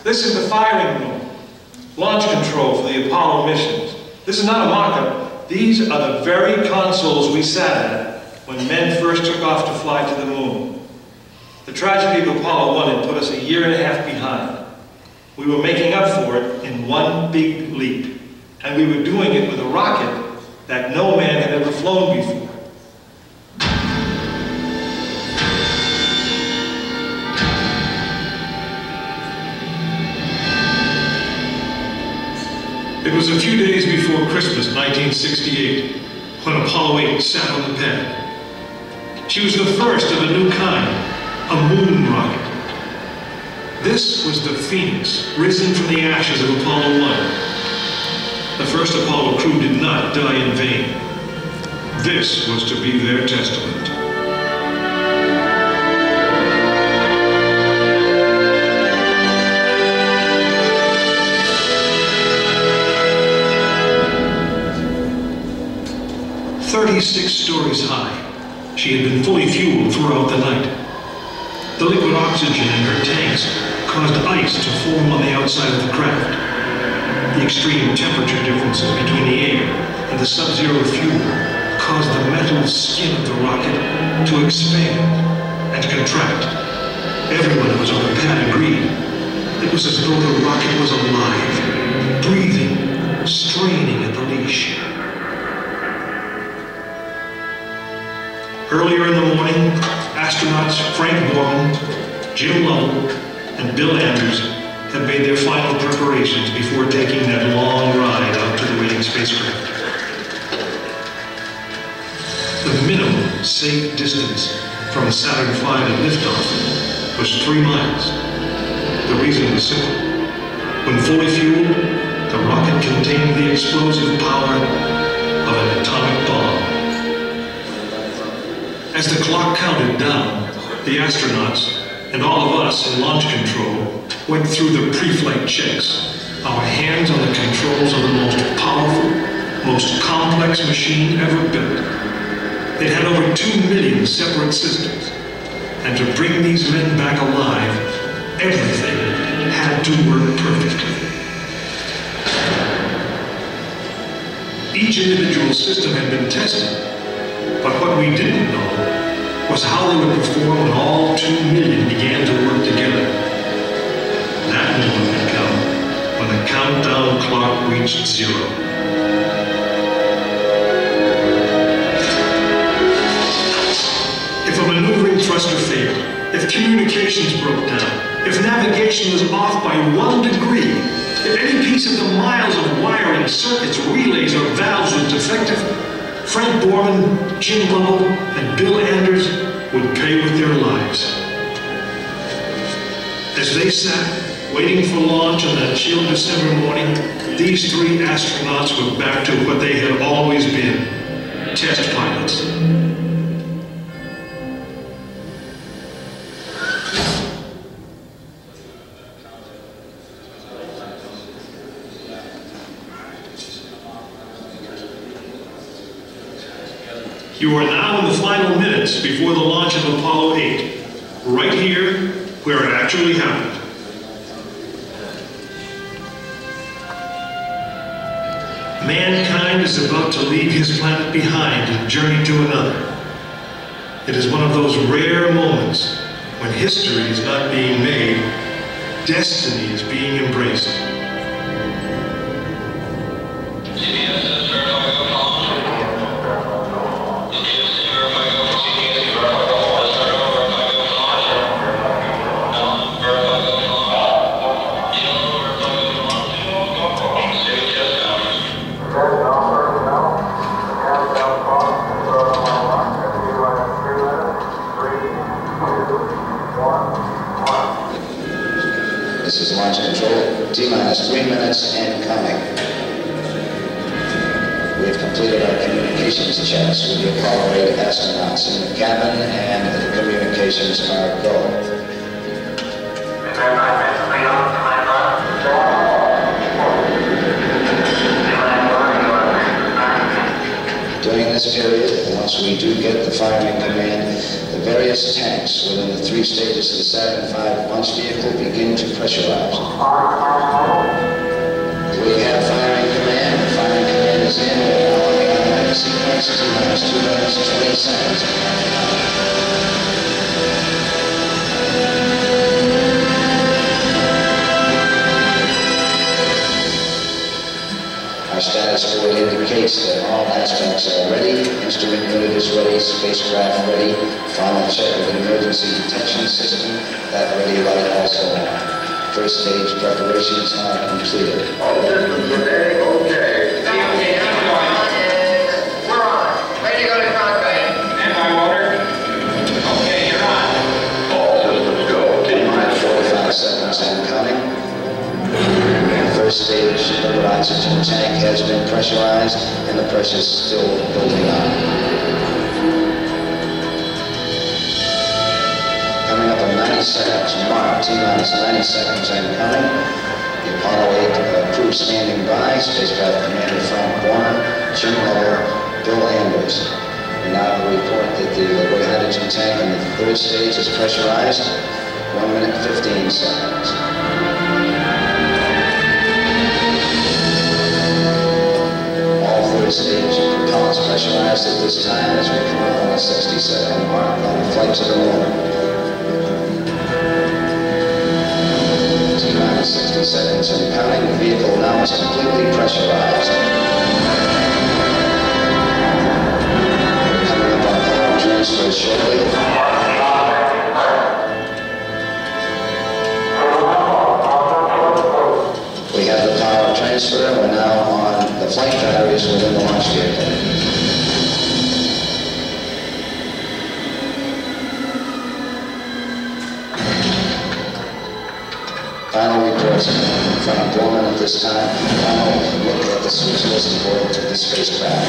This is the firing room, launch control for the Apollo missions. This is not a mock-up. These are the very consoles we sat at when men first took off to fly to the moon. The tragedy of Apollo 1 had put us a year and a half behind. We were making up for it in one big leap, and we were doing it with a rocket that no man had ever flown before. It was a few days before Christmas, 1968, when Apollo 8 sat on the pad. She was the first of a new kind, a moon rocket. This was the Phoenix, risen from the ashes of Apollo 1. The first Apollo crew did not die in vain. This was to be their testament. "36 stories high, she had been fully fueled throughout the night. The liquid oxygen in her tanks caused ice to form on the outside of the craft. The extreme temperature differences between the air and the sub-zero fuel caused the metal skin of the rocket to expand and contract. Everyone who was on the pad agreed. It was as though the rocket was alive, breathing, straining at the leash. Earlier in the morning, astronauts Frank Borman, Jim Lovell, and Bill Anders had made their final preparations before taking that long ride out to the waiting spacecraft. The minimum safe distance from Saturn V to liftoff was 3 miles. The reason was simple. When fully fueled, the rocket contained the explosive power of an atomic bomb. As the clock counted down, the astronauts and all of us in launch control went through the pre-flight checks, our hands on the controls of the most powerful, most complex machine ever built. It had over 2 million separate systems, and to bring these men back alive, everything had to work perfectly. Each individual system had been tested, but what we didn't know was how they would perform when all 2 million began to work together. That moment would come when the countdown clock reached 0. If a maneuvering thruster failed, if communications broke down, if navigation was off by 1 degree, if any piece of the miles of wiring, circuits, relays, or valves was defective, Frank Borman, Jim Lovell, and Bill Anders would pay with their lives. As they sat, waiting for launch on that chill December morning, these 3 astronauts were back to what they had always been, test pilots. You are now in the final minutes before the launch of Apollo 8, right here where it actually happened. Mankind is about to leave his planet behind and journey to another. It is one of those rare moments when history is not being made, destiny is being embraced. This is launch control, T-minus 3 minutes and counting. We have completed our communications checks with the Apollo 8 astronauts in the cabin, and the communications are go. During this period, once we do get the firing command, the various tanks within the 3 stages of the Saturn V launch vehicle begin to pressurize. We have firing command. The firing command is in. We're now on the automatic sequence. T-minus 2 minutes, 20 seconds. Our status board indicates that all aspects are ready, instrument unit is ready, spacecraft ready, final check of the emergency detection system, that ready light also on. First stage preparations are completed. All systems today, okay. We're on. Ready to go to cockpit. Standby water. Okay, you're on. All systems go. T-minus 45 seconds and counting. First stage liquid oxygen tank has been pressurized and the pressure is still building up. Coming up in 90 seconds, mark T-minus 90 seconds and coming. The Apollo 8 crew standing by, spacecraft commander Frank Borman, Jim Lovell, Bill Anders. We now report that the liquid hydrogen tank in the 3rd stage is pressurized, 1 minute 15 seconds. Stage propellants pressurized at this time as we come up on the 60-second mark on the flight to the moon. T-minus 60 seconds and counting. The vehicle now is completely pressurized. We're coming up on power transfer shortly. We have the power transfer. We're now on the flight batteries within the launch vehicle. Final reports from Frank Borman at this time. Final look at the switch list aboard the spacecraft.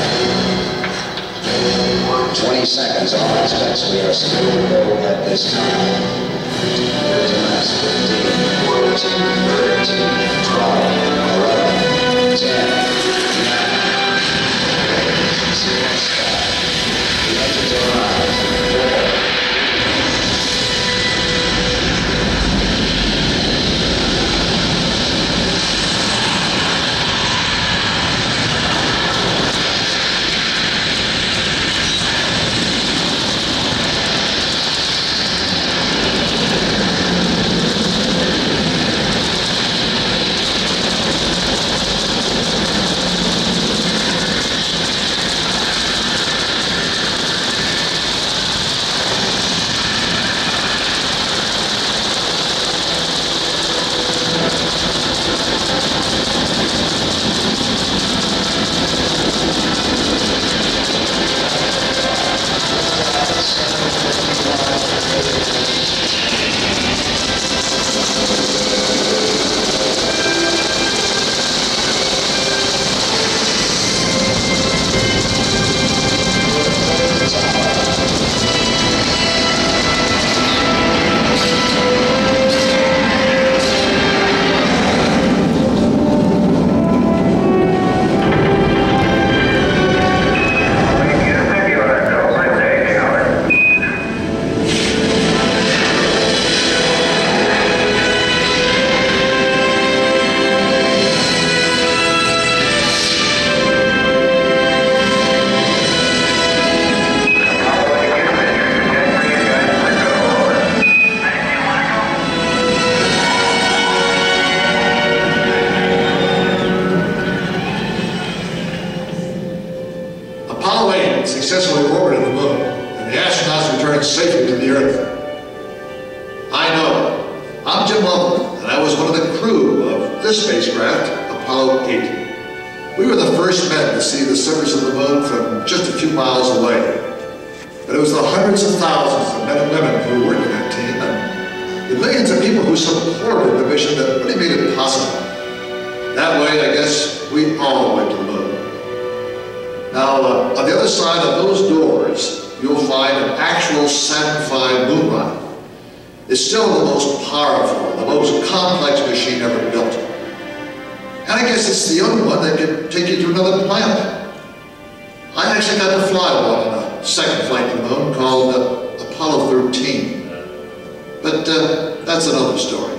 20 seconds, all aspects we are still to go at this time. 15, 14, 13, 12, 11, 10. The engines are on. 4. successfully orbited the moon, and the astronauts returned safely to the Earth. I know. I'm Jim Lovell, and I was one of the crew of this spacecraft, Apollo 8. We were the first men to see the surface of the moon from just a few miles away. But it was the hundreds of thousands of men and women who worked in that team, and the millions of people who supported the mission that really made it possible. That way, I guess, we all went to the moon. Now, on the other side of those doors, you'll find an actual Saturn V moon rocket. It's still the most powerful, the most complex machine ever built. And I guess it's the only one that can take you to another planet. I actually got to fly one on a second flight to the moon called Apollo 13. But that's another story.